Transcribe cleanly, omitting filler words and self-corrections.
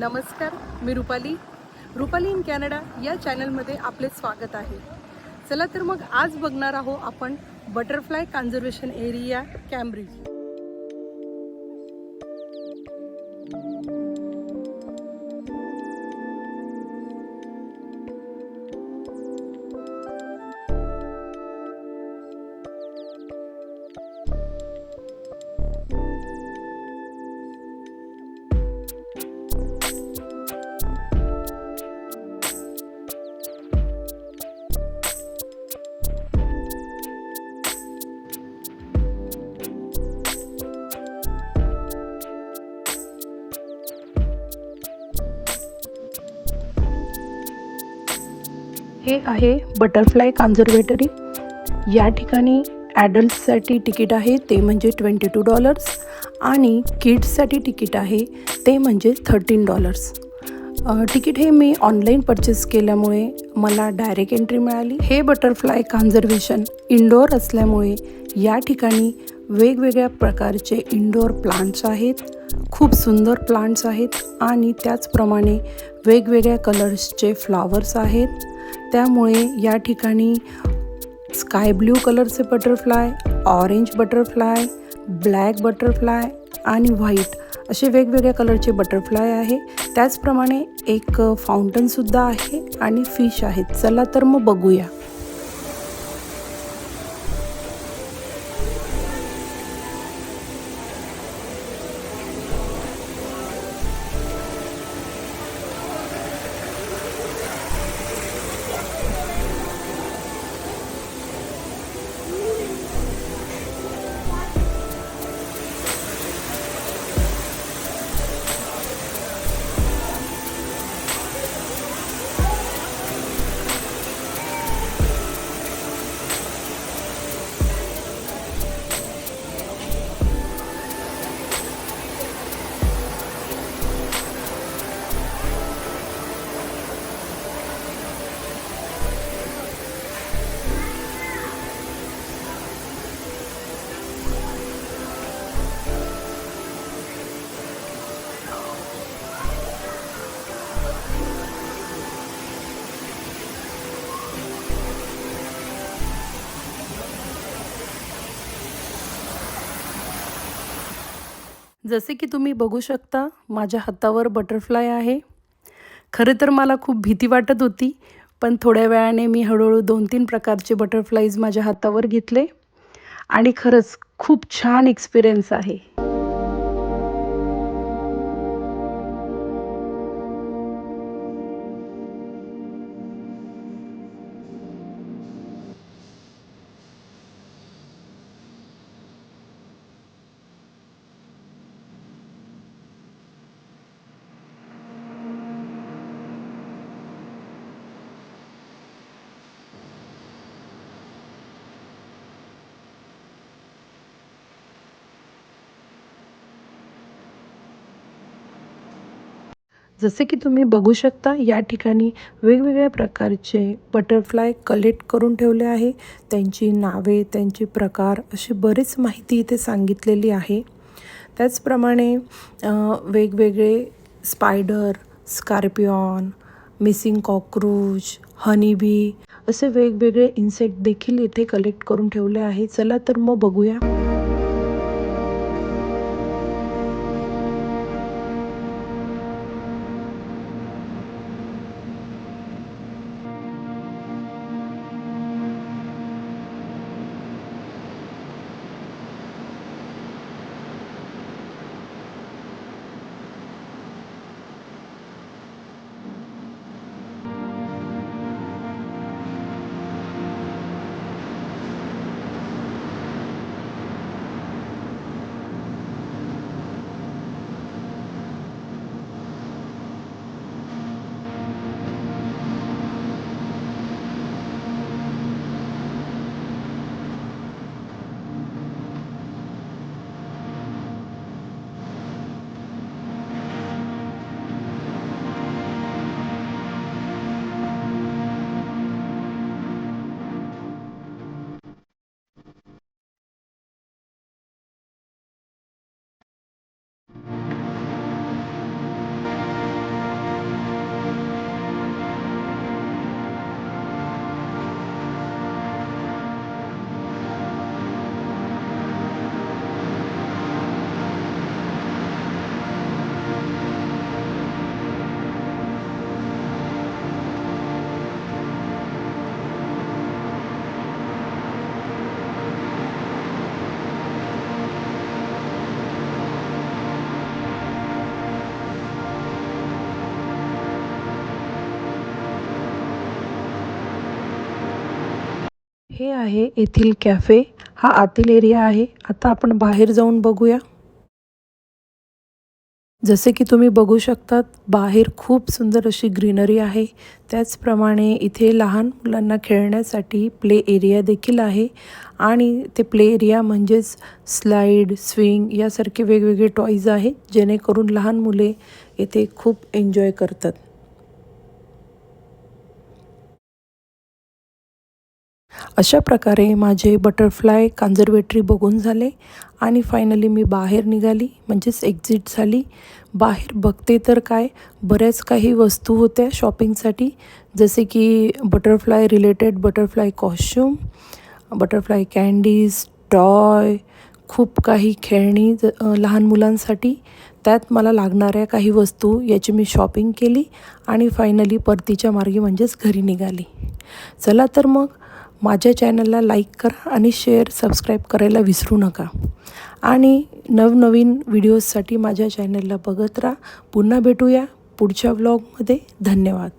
नमस्कार, मी Rupali in Canada या चॅनलमध्ये आपले स्वागत आहे. चला तर मग आज बघणार आहोत आपण बटरफ्लाय कन्झर्वेशन एरिया कॅम्ब्रिज. हे आहे बटरफ्लाय कन्झर्वेटरी. या ठिकाणी ॲडल्ट्ससाठी तिकीट आहे ते म्हणजे $22 आणि किड्ससाठी तिकीट आहे ते म्हणजे $13. तिकीट हे मी ऑनलाईन परचेस केल्यामुळे मला डायरेक्ट एंट्री मिळाली. हे बटरफ्लाय कन्झर्वेशन इनडोअर असल्यामुळे या ठिकाणी वेगवेगळ्या प्रकारचे इनडोअर प्लांट्स आहेत, खूप सुंदर प्लांट्स आहेत आणि त्याचप्रमाणे वेगवेगळ्या कलर्सचे फ्लॉवर्स आहेत. त्यामुळे या ठिकाणी स्काय ब्ल्यू कलरचे butterfly, orange butterfly, black butterfly आणि व्हाईट असे वेगवेगळ्या कलरचे बटरफ्लाय आहे. त्याचप्रमाणे एक फाउंटनसुद्धा आहे आणि फिश आहेत. चला तर मग बघूया. जसे की तुम्ही बघू शकता माझ्या हातावर बटरफ्लाय आहे. खरं तर मला खूप भीती वाटत होती, पण थोड्या वेळाने मी हळूहळू 2-3 प्रकारचे बटरफ्लाईज माझ्या हातावर घेतले आणि खरंच खूप छान एक्सपिरियन्स आहे. जसे की तुम्ही बघू शकता या ठिकाणी वेगवेगळ्या प्रकारचे बटरफ्लाय कलेक्ट करून ठेवले आहे. त्यांची नावे, त्यांचे प्रकार अशी बरीच माहिती इथे सांगितलेली आहे. त्याचप्रमाणे वेगवेगळे spider, scorpion, missing cockroach, honeybee असे वेगवेगळे इन्सेक्ट देखील इथे कलेक्ट करून ठेवले आहे. चला तर मग बघूया. हे आहे येथील कॅफे. हा आतील एरिया आहे. आता आपण बाहेर जाऊन बघूया. जसे की तुम्ही बघू शकतात, बाहेर खूप सुंदर अशी ग्रीनरी आहे. त्याचप्रमाणे इथे लहान मुलांना खेळण्यासाठी प्ले एरिया देखील आहे आणि ते प्ले एरिया म्हणजेच स्लाईड, स्विंग यासारखे वेगवेगळे टॉईज आहेत, जेणेकरून लहान मुले येथे खूप एन्जॉय करतात. अशा प्रकारे माझे बटरफ्लाय कन्झर्वेटरी बघून झाले आणि फायनली मी बाहेर निघाली, म्हणजेच एक्झिट झाली. बाहेर बघते तर काय, बऱ्याच काही वस्तू होत्या शॉपिंगसाठी, जसे की butterfly related butterfly costume, butterfly candies, toy, खूप काही खेळणी लहान मुलांसाठी. त्यात मला लागणाऱ्या काही वस्तू याची मी शॉपिंग केली आणि फायनली परतीच्या मार्गी म्हणजेच घरी निघाली. चला तर मग माझ्या चॅनलला लाईक करा आणि शेअर, सबस्क्राईब करायला विसरू नका. आणि नवनवीन व्हिडिओजसाठी माझ्या चॅनलला बघत राहा. पुन्हा भेटूया पुढच्या व्लॉगमध्ये. धन्यवाद.